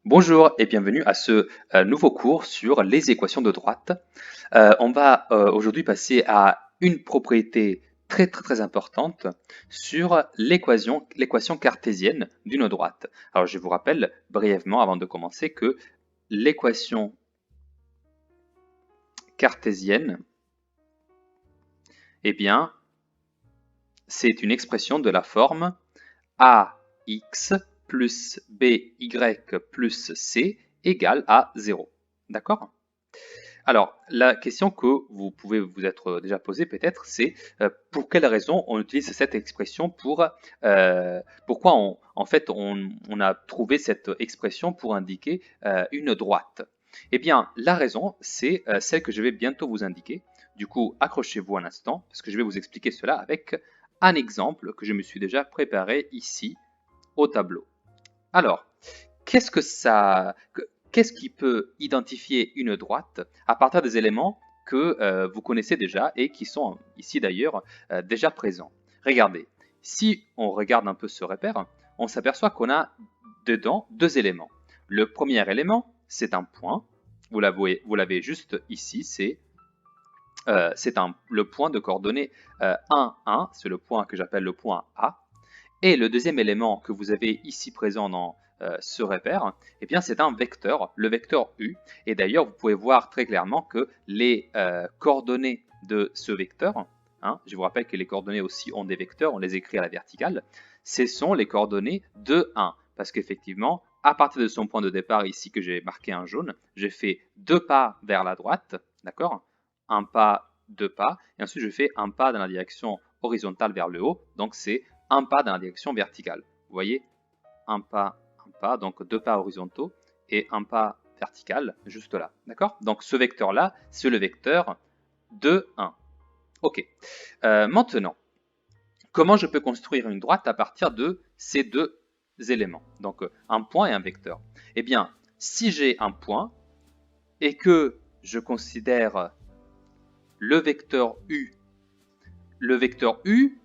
Bonjour et bienvenue à ce nouveau cours sur les équations de droite. On va aujourd'hui passer à une propriété très importante sur l'équation cartésienne d'une droite. Alors je vous rappelle brièvement avant de commencer que l'équation cartésienne, eh bien, c'est une expression de la forme ax plus by plus c égale à 0. D'accord? Alors, la question que vous pouvez vous être déjà posée peut-être, c'est pour quelle raison on utilise cette expression pourquoi en fait on a trouvé cette expression pour indiquer une droite. Eh bien, la raison, c'est celle que je vais bientôt vous indiquer. Du coup, accrochez-vous un instant, parce que je vais vous expliquer cela avec un exemple que je me suis déjà préparé ici au tableau. Alors, qu'est-ce que ça, qu'est-ce qui peut identifier une droite à partir des éléments que vous connaissez déjà et qui sont ici d'ailleurs déjà présents? Regardez, si on regarde un peu ce repère, on s'aperçoit qu'on a dedans deux éléments. Le premier élément, c'est un point. Vous l'avez juste ici, c'est le point de coordonnées 1, 1, c'est le point que j'appelle le point A. Et le deuxième élément que vous avez ici présent dans ce repère, eh bien c'est un vecteur, le vecteur U. Et d'ailleurs, vous pouvez voir très clairement que les coordonnées de ce vecteur, je vous rappelle que les coordonnées aussi ont des vecteurs, on les écrit à la verticale, ce sont les coordonnées de 1. Parce qu'effectivement, à partir de son point de départ ici que j'ai marqué en jaune, j'ai fait 2 pas vers la droite, d'accord? Un pas, 2 pas, et ensuite je fais un pas dans la direction horizontale vers le haut, donc c'est un pas dans la direction verticale. Vous voyez, un pas, donc 2 pas horizontaux et un pas vertical juste là. D'accord? Donc ce vecteur-là, c'est le vecteur 2, 1. Ok. Maintenant, comment je peux construire une droite à partir de ces deux éléments? Donc un point et un vecteur. Eh bien, si j'ai un point et que je considère le vecteur U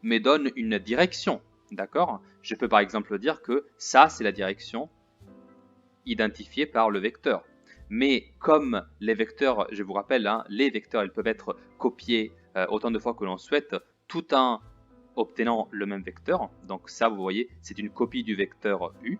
me donne une direction, d'accord? Je peux par exemple dire que ça, c'est la direction identifiée par le vecteur. Mais comme les vecteurs, je vous rappelle, les vecteurs, ils peuvent être copiés autant de fois que l'on souhaite, tout en obtenant le même vecteur. Donc ça, vous voyez, c'est une copie du vecteur U.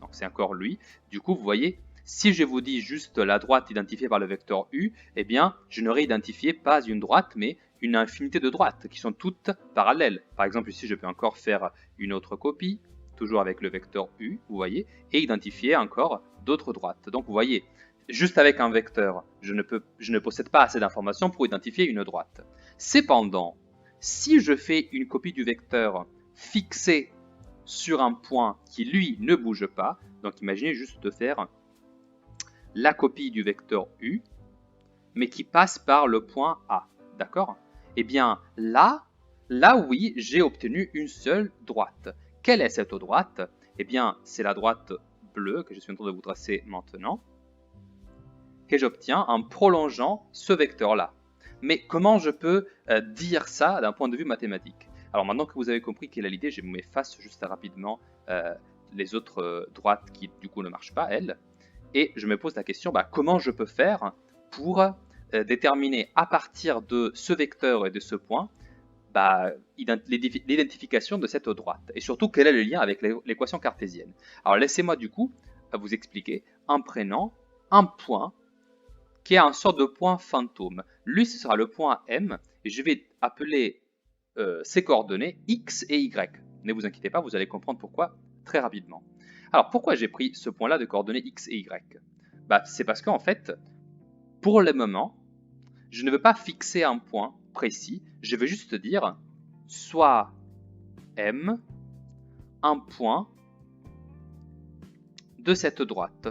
Donc c'est encore lui. Du coup, vous voyez, si je vous dis juste la droite identifiée par le vecteur U, eh bien, je n'aurais identifié pas une droite, mais une infinité de droites qui sont toutes parallèles. Par exemple, ici, je peux encore faire une autre copie, toujours avec le vecteur U, vous voyez, et identifier encore d'autres droites. Donc, vous voyez, juste avec un vecteur, je ne possède pas assez d'informations pour identifier une droite. Cependant, si je fais une copie du vecteur fixé sur un point qui, lui, ne bouge pas, donc imaginez juste de faire la copie du vecteur U, mais qui passe par le point A, d'accord? Eh bien, là oui, j'ai obtenu une seule droite. Quelle est cette droite? Eh bien, c'est la droite bleue que je suis en train de vous tracer maintenant, que j'obtiens en prolongeant ce vecteur-là. Mais comment je peux dire ça d'un point de vue mathématique? Alors maintenant que vous avez compris quelle est l'idée, je m'efface juste rapidement les autres droites qui du coup ne marchent pas, elles, et je me pose la question, comment je peux faire pour déterminer à partir de ce vecteur et de ce point l'identification de cette droite, et surtout quel est le lien avec l'équation cartésienne. Alors laissez-moi du coup vous expliquer en prenant un point qui est un sorte de point fantôme. Lui, ce sera le point M, et je vais appeler ses coordonnées X et Y. Ne vous inquiétez pas, vous allez comprendre pourquoi très rapidement. Alors, pourquoi j'ai pris ce point-là de coordonnées X et Y? C'est parce qu'en fait, pour le moment, je ne veux pas fixer un point précis, je veux juste dire soit M, un point de cette droite.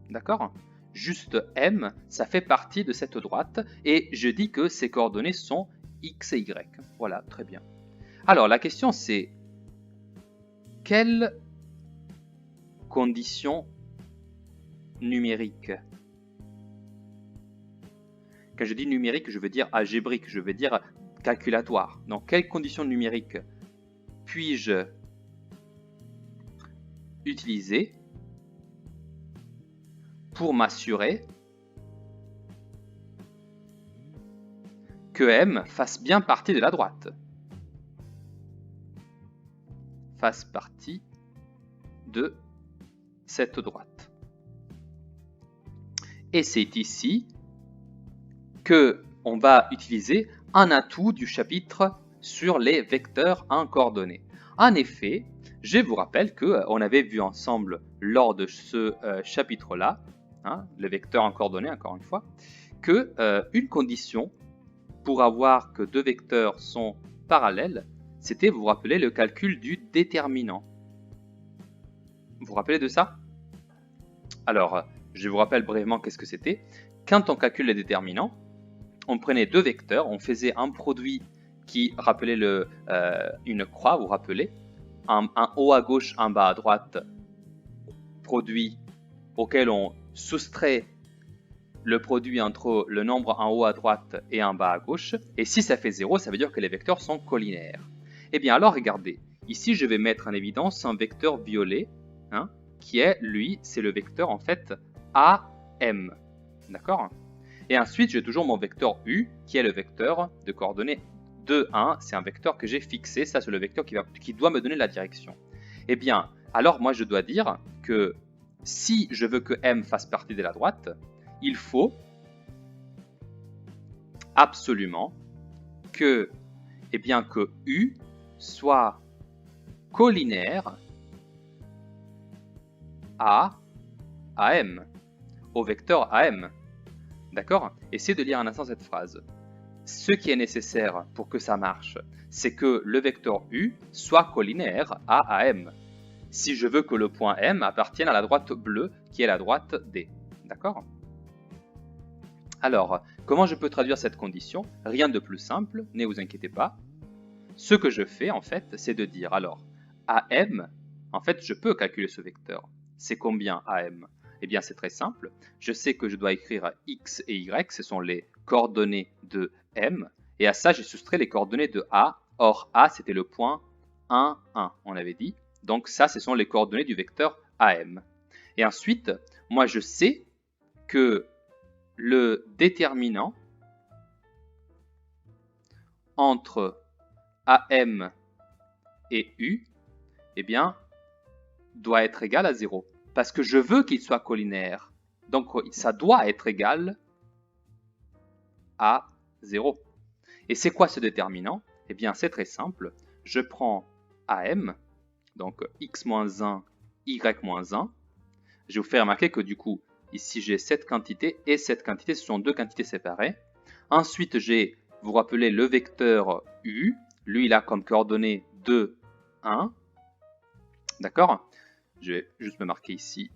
D'accord? Juste M, ça fait partie de cette droite, et je dis que ses coordonnées sont X et Y. Voilà, très bien. Alors, la question c'est, quelles conditions numériques? Quand je dis numérique, je veux dire algébrique, je veux dire calculatoire. Donc, quelles conditions numériques puis-je utiliser pour m'assurer que M fasse bien partie de la droite. Fasse partie de cette droite. Et c'est ici que on va utiliser un atout du chapitre sur les vecteurs en coordonnées. En effet, je vous rappelle qu'on avait vu ensemble lors de ce chapitre-là, le vecteur en coordonnées encore une fois, que une condition pour avoir que deux vecteurs sont parallèles, c'était, vous vous rappelez, le calcul du déterminant. Vous vous rappelez de ça? Alors, je vous rappelle brièvement qu'est-ce que c'était. Quand on calcule les déterminants, on prenait deux vecteurs, on faisait un produit qui rappelait une croix, vous vous rappelez, un haut à gauche, un bas à droite, produit auquel on soustrait le produit entre le nombre en haut à droite et en bas à gauche. Et si ça fait 0, ça veut dire que les vecteurs sont collinaires. Eh bien alors, regardez, ici je vais mettre en évidence un vecteur violet, qui est, lui, c'est le vecteur en fait AM. D'accord? Et ensuite, j'ai toujours mon vecteur U, qui est le vecteur de coordonnées 2, 1. C'est un vecteur que j'ai fixé, ça c'est le vecteur qui doit me donner la direction. Eh bien, alors moi je dois dire que si je veux que M fasse partie de la droite, il faut absolument que, que U soit collinaire à AM, au vecteur AM. D'accord? Essayez de lire un instant cette phrase. Ce qui est nécessaire pour que ça marche, c'est que le vecteur U soit collinaire à AM. Si je veux que le point M appartienne à la droite bleue, qui est la droite D. D'accord? Alors, comment je peux traduire cette condition? Rien de plus simple, ne vous inquiétez pas. Ce que je fais, en fait, c'est de dire, alors, AM, en fait, je peux calculer ce vecteur. C'est combien AM? Eh bien, c'est très simple. Je sais que je dois écrire X et Y, ce sont les coordonnées de M. Et à ça, j'ai soustrait les coordonnées de A. Or, A, c'était le point 1, 1, on avait dit. Donc ça, ce sont les coordonnées du vecteur AM. Et ensuite, moi, je sais que le déterminant entre AM et U, eh bien, doit être égal à 0. Parce que je veux qu'il soit collinaire. Donc, ça doit être égal à 0. Et c'est quoi ce déterminant? Eh bien, c'est très simple. Je prends AM, donc x-1, y-1. Je vais vous faire remarquer que du coup, ici j'ai cette quantité et cette quantité, ce sont deux quantités séparées. Ensuite, j'ai, vous vous rappelez, le vecteur U. Lui, il a comme coordonnées 2, 1. D'accord? Je vais juste me marquer ici.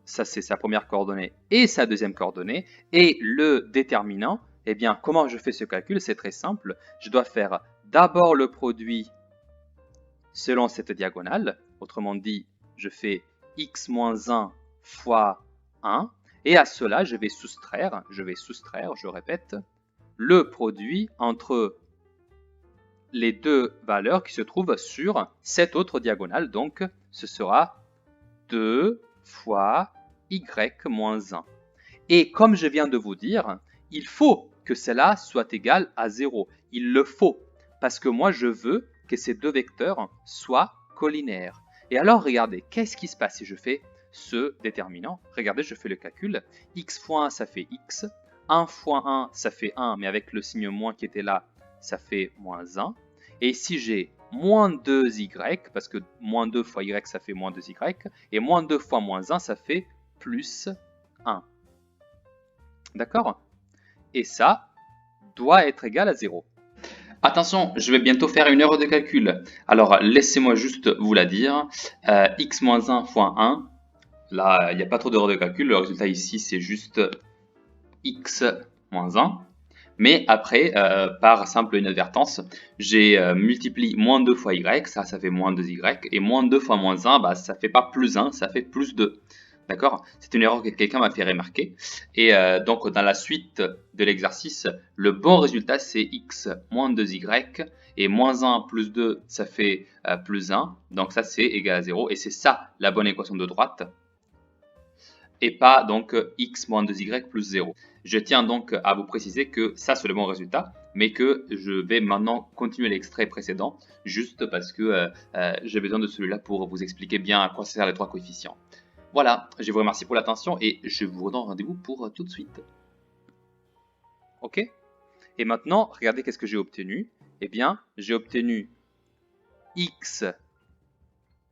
Ça, c'est sa première coordonnée et sa deuxième coordonnée. Et le déterminant, eh bien, comment je fais ce calcul? C'est très simple. Je dois faire d'abord le produit selon cette diagonale. Autrement dit, je fais x-1 fois 1. Et à cela, je vais soustraire, je répète, le produit entre les deux valeurs qui se trouvent sur cette autre diagonale. Donc, ce sera 2 fois y-1. Et comme je viens de vous dire, il faut que cela soit égal à 0. Il le faut, parce que moi, je veux que ces deux vecteurs soient collinaires. Et alors, regardez, qu'est-ce qui se passe si je fais ce déterminant? Regardez, je fais le calcul. X fois 1, ça fait x. 1 fois 1, ça fait 1, mais avec le signe moins qui était là, ça fait moins 1. Et ici, j'ai moins 2y, parce que moins 2 fois y, ça fait moins 2y. Et moins 2 fois moins 1, ça fait plus 1. D'accord? Et ça doit être égal à 0. Attention, je vais bientôt faire une erreur de calcul. Alors, laissez-moi juste vous la dire. x-1 fois 1. Là, il n'y a pas trop d'erreur de calcul. Le résultat ici, c'est juste x moins 1. Mais après, par simple inadvertance, j'ai multiplié moins 2 fois y. Ça fait moins 2y. Et moins 2 fois moins 1, bah, ça ne fait pas plus 1, ça fait plus 2. D'accord? C'est une erreur que quelqu'un m'a fait remarquer. Et donc, dans la suite de l'exercice, le bon résultat, c'est x moins 2y. Et moins 1 plus 2, ça fait plus 1. Donc, ça, c'est égal à 0. Et c'est ça, la bonne équation de droite. et pas donc x moins 2y plus 0. Je tiens donc à vous préciser que ça c'est le bon résultat, mais que je vais maintenant continuer l'extrait précédent, juste parce que j'ai besoin de celui-là pour vous expliquer bien à quoi servent les trois coefficients. Voilà, je vous remercie pour l'attention et je vous redonne rendez-vous pour tout de suite. Ok? Et maintenant, regardez qu'est-ce que j'ai obtenu. Eh bien, j'ai obtenu x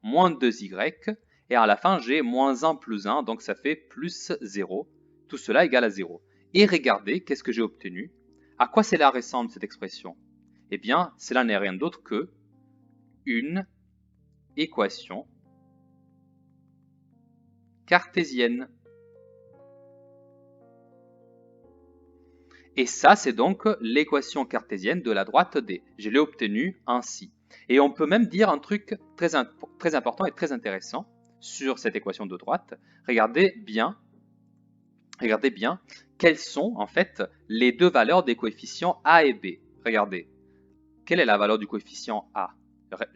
moins 2y, et à la fin, j'ai moins 1 plus 1, donc ça fait plus 0. Tout cela égale à 0. Et regardez, qu'est-ce que j'ai obtenu? À quoi cela ressemble cette expression? Eh bien, cela n'est rien d'autre que une équation cartésienne. Et ça, c'est donc l'équation cartésienne de la droite D. Je l'ai obtenue ainsi. Et on peut même dire un truc très important et très intéressant sur cette équation de droite. Regardez bien quelles sont en fait les deux valeurs des coefficients A et B. Regardez, quelle est la valeur du coefficient A?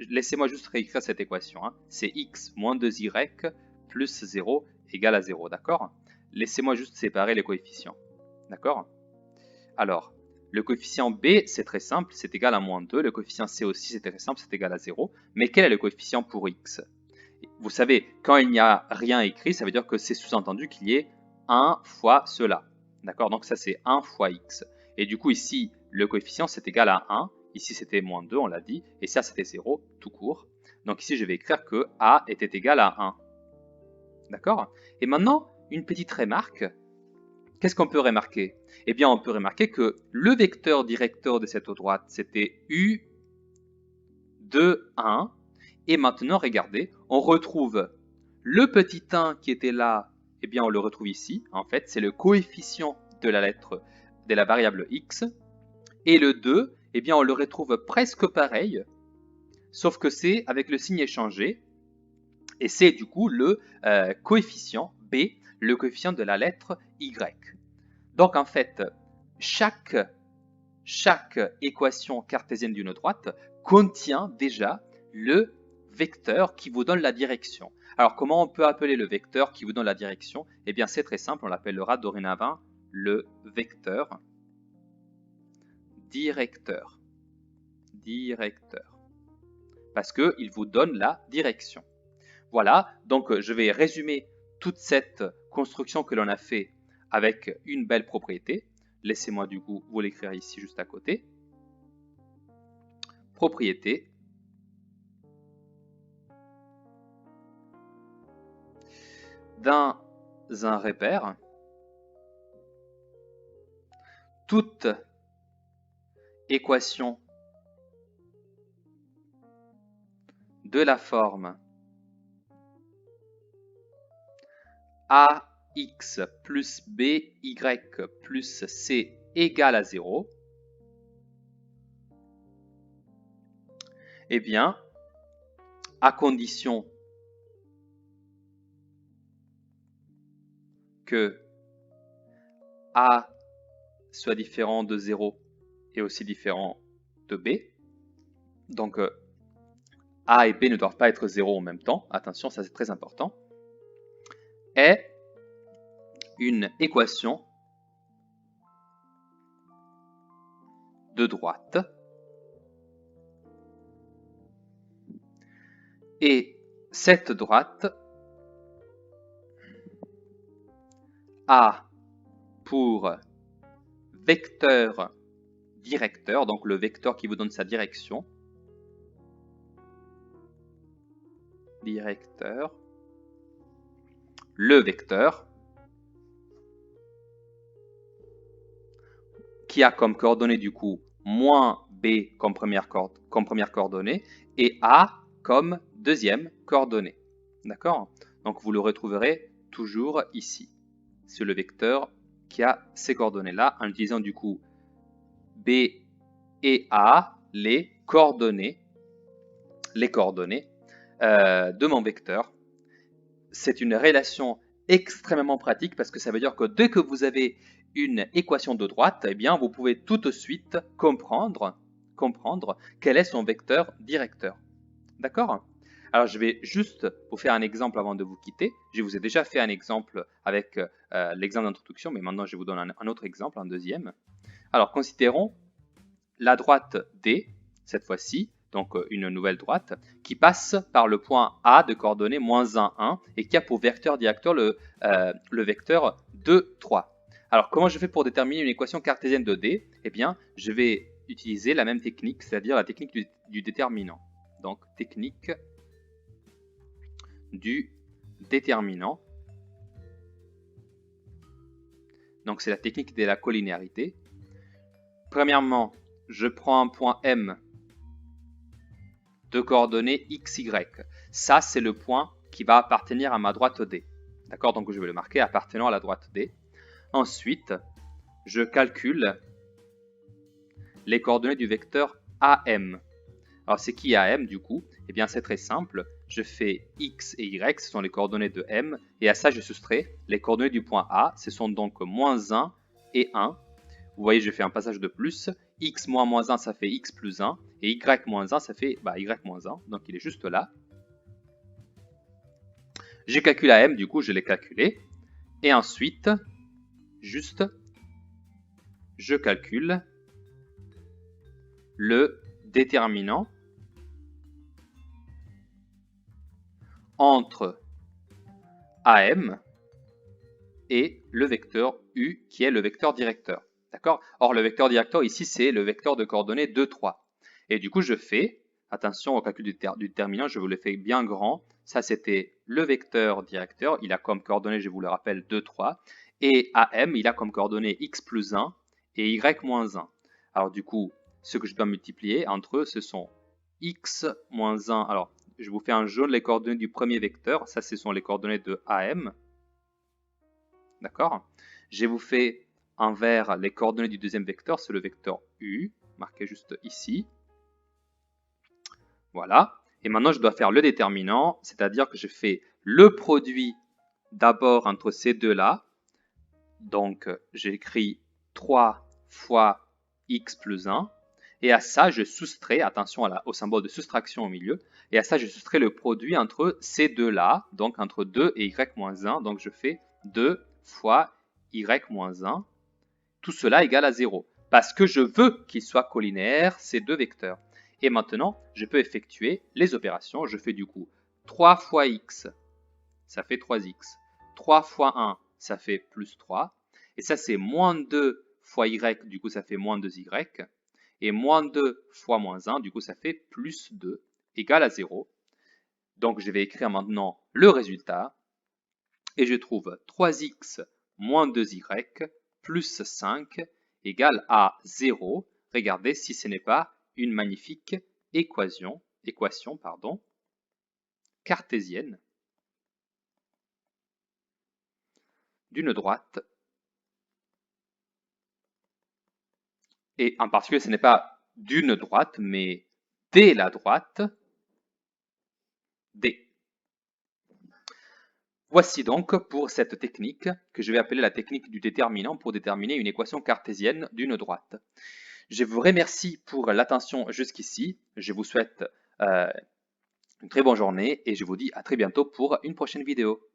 Laissez-moi juste réécrire cette équation. Hein. C'est x moins 2y plus 0 égale à 0, d'accord? Laissez-moi juste séparer les coefficients, d'accord? Alors, le coefficient B, c'est très simple, c'est égal à moins 2. Le coefficient C aussi, c'est très simple, c'est égal à 0. Mais quel est le coefficient pour x? Vous savez, quand il n'y a rien écrit, ça veut dire que c'est sous-entendu qu'il y ait 1 fois cela. D'accord? Donc ça, c'est 1 fois x. Et du coup, ici, le coefficient, c'est égal à 1. Ici, c'était moins 2, on l'a dit. Et ça, c'était 0, tout court. Donc ici, je vais écrire que A était égal à 1. D'accord? Et maintenant, une petite remarque. Qu'est-ce qu'on peut remarquer? Eh bien, on peut remarquer que le vecteur directeur de cette droite, c'était U de 1. Et maintenant, regardez, on retrouve le petit 1 qui était là, eh bien, on le retrouve ici. En fait, c'est le coefficient de la lettre de la variable x. Et le 2, eh bien, on le retrouve presque pareil, sauf que c'est avec le signe échangé. Et c'est du coup le coefficient B, le coefficient de la lettre y. Donc en fait, chaque équation cartésienne d'une droite contient déjà le vecteur qui vous donne la direction. Alors comment on peut appeler le vecteur qui vous donne la direction? Eh bien c'est très simple, on l'appellera dorénavant le vecteur directeur. Parce qu'il vous donne la direction. Voilà, donc je vais résumer toute cette construction que l'on a fait avec une belle propriété. Laissez-moi du coup vous l'écrire ici juste à côté. Propriété dans un repère, toute équation de la forme ax plus by plus c égale à 0, eh bien, à condition que a soit différent de 0 et aussi différent de b, donc a et b ne doivent pas être 0 en même temps, attention, ça c'est très important, est une équation de droite et cette droite a pour vecteur directeur, donc le vecteur qui vous donne sa direction, directeur, le vecteur qui a comme coordonnée du coup moins b comme première coordonnée et a comme deuxième coordonnée. D'accord? Donc vous le retrouverez toujours ici. C'est le vecteur qui a ces coordonnées-là en utilisant du coup b et a, les coordonnées de mon vecteur. C'est une relation extrêmement pratique parce que ça veut dire que dès que vous avez une équation de droite, eh bien, vous pouvez tout de suite comprendre quel est son vecteur directeur. D'accord? Alors, je vais juste vous faire un exemple avant de vous quitter. Je vous ai déjà fait un exemple avec l'exemple d'introduction, mais maintenant, je vous donne un autre exemple, un deuxième. Alors, considérons la droite D, cette fois-ci, donc une nouvelle droite, qui passe par le point A de coordonnées moins 1, 1, et qui a pour vecteur directeur le vecteur 2, 3. Alors, comment je fais pour déterminer une équation cartésienne de D? Eh bien, je vais utiliser la même technique, c'est-à-dire la technique du déterminant. Donc, technique du déterminant. Donc, c'est la technique de la collinéarité. Premièrement, je prends un point M de coordonnées x, y. Ça, c'est le point qui va appartenir à ma droite D. D'accord? Donc, je vais le marquer appartenant à la droite D. Ensuite, je calcule les coordonnées du vecteur AM. Alors, c'est qui AM du coup? Eh bien, c'est très simple. Je fais x et y, ce sont les coordonnées de M. Et à ça, je soustrais les coordonnées du point A. Ce sont donc moins 1 et 1. Vous voyez, je fais un passage de plus. X moins moins 1, ça fait x plus 1. Et y moins 1, ça fait y moins 1. Donc, il est juste là. J'ai calculé AM, du coup, je l'ai calculé. Et ensuite, juste, je calcule le déterminant entre AM et le vecteur U qui est le vecteur directeur. D'accord? Or, le vecteur directeur ici, c'est le vecteur de coordonnées 2, 3. Et du coup, je fais, attention au calcul du déterminant, je vous le fais bien grand. Ça, c'était le vecteur directeur. Il a comme coordonnées, je vous le rappelle, 2, 3. Et AM, il a comme coordonnées x plus 1 et y moins 1. Alors, du coup, ce que je dois multiplier entre eux, ce sont x moins 1. Alors, je vous fais en jaune les coordonnées du premier vecteur. Ça, ce sont les coordonnées de AM. D'accord? Je vous fais en vert les coordonnées du deuxième vecteur, c'est le vecteur U, marqué juste ici. Voilà. Et maintenant, je dois faire le déterminant, c'est-à-dire que je fais le produit d'abord entre ces deux-là. Donc, j'écris 3 fois x plus 1. Et à ça, je soustrais, attention au symbole de soustraction au milieu, et à ça, je soustrais le produit entre ces deux-là, donc entre 2 et y moins 1. Donc, je fais 2 fois y moins 1. Tout cela égale à 0, parce que je veux qu'ils soient collinéaires, ces deux vecteurs. Et maintenant, je peux effectuer les opérations. Je fais du coup 3 fois x, ça fait 3x. 3 fois 1, ça fait plus 3. Et ça, c'est moins 2 fois y, du coup, ça fait moins 2y. Et moins 2 fois moins 1, du coup, ça fait plus 2, égale à 0. Donc, je vais écrire maintenant le résultat. Et je trouve 3x moins 2y plus 5 égale à 0. Regardez si ce n'est pas une magnifique équation cartésienne d'une droite. Et en particulier, ce n'est pas d'une droite, mais dès la droite D. Voici donc pour cette technique que je vais appeler la technique du déterminant pour déterminer une équation cartésienne d'une droite. Je vous remercie pour l'attention jusqu'ici. Je vous souhaite une très bonne journée et je vous dis à très bientôt pour une prochaine vidéo.